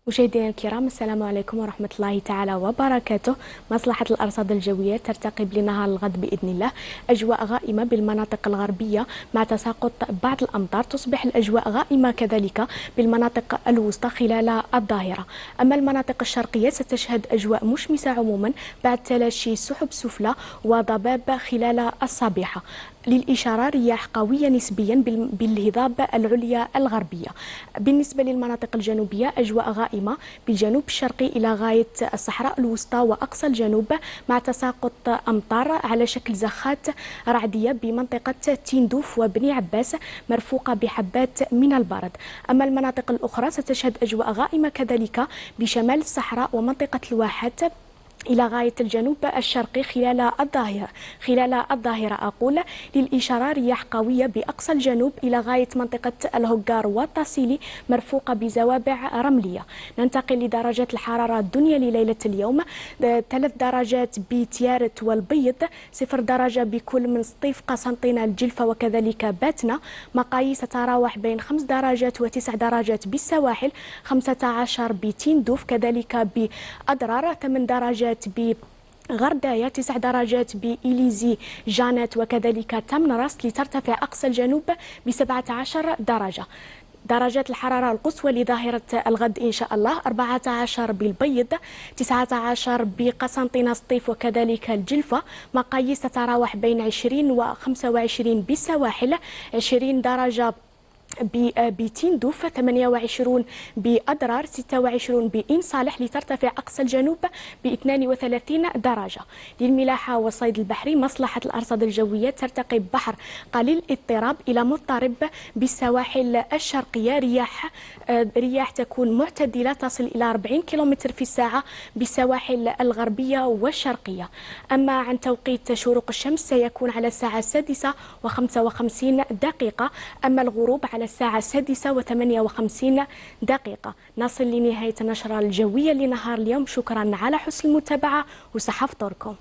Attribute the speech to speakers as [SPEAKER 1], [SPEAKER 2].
[SPEAKER 1] مشاهدينا الكرام، السلام عليكم ورحمة الله تعالى وبركاته. مصلحة الأرصاد الجوية ترتقب لنهار الغد بإذن الله أجواء غائمة بالمناطق الغربية مع تساقط بعض الأمطار. تصبح الأجواء غائمة كذلك بالمناطق الوسطى خلال الظهيرة. أما المناطق الشرقية ستشهد أجواء مشمسة عموما بعد تلاشي سحب سفلى وضباب خلال الصبيحة. للإشارة رياح قوية نسبيا بالهضاب العليا الغربية. بالنسبة للمناطق الجنوبية أجواء غائمة بالجنوب الشرقي إلى غاية الصحراء الوسطى وأقصى الجنوب مع تساقط أمطار على شكل زخات رعدية بمنطقة تندوف وبني عباس مرفوقة بحبات من البرد. أما المناطق الأخرى ستشهد أجواء غائمة كذلك بشمال الصحراء ومنطقة الواحات إلى غاية الجنوب الشرقي خلال الظهيرة أقول. للإشارة رياح قوية بأقصى الجنوب إلى غاية منطقة الهجار والتصيلي مرفوقة بزوابع رملية. ننتقل لدرجات الحرارة الدنيا لليلة اليوم: 3 درجات بتيارت والبيض، 0 درجة بكل من سطيف قسنطينة الجلفة وكذلك باتنا. مقاييس تتراوح بين 5 درجات و9 درجات بالسواحل، 15 بتندوف كذلك بأضرار، 8 درجات بغرداية، 9 درجات بإليزي جانات وكذلك تمنراست. لترتفع أقصى الجنوب ب17 درجة. درجات الحرارة القصوى لظاهرة الغد إن شاء الله: 14 بالبيض، 19 بقسنطينة سطيف وكذلك الجلفة. مقاييس تتراوح بين 20 و25 بالسواحل، 20 درجة بتندوف، 28 بأضرار، 26 بإن صالح. لترتفع أقصى الجنوب ب32 درجة. للملاحة والصيد البحري مصلحة الأرصاد الجوية ترتقب بحر قليل اضطراب إلى مضطرب بالسواحل الشرقية. رياح تكون معتدلة تصل إلى 40 كم في الساعة بالسواحل الغربية والشرقية. أما عن توقيت شروق الشمس سيكون على الساعة 6:55. أما الغروب على الساعة 6:58. نصل لنهاية النشرة الجوية لنهار اليوم. شكرا على حسن المتابعة وصحة فطوركم.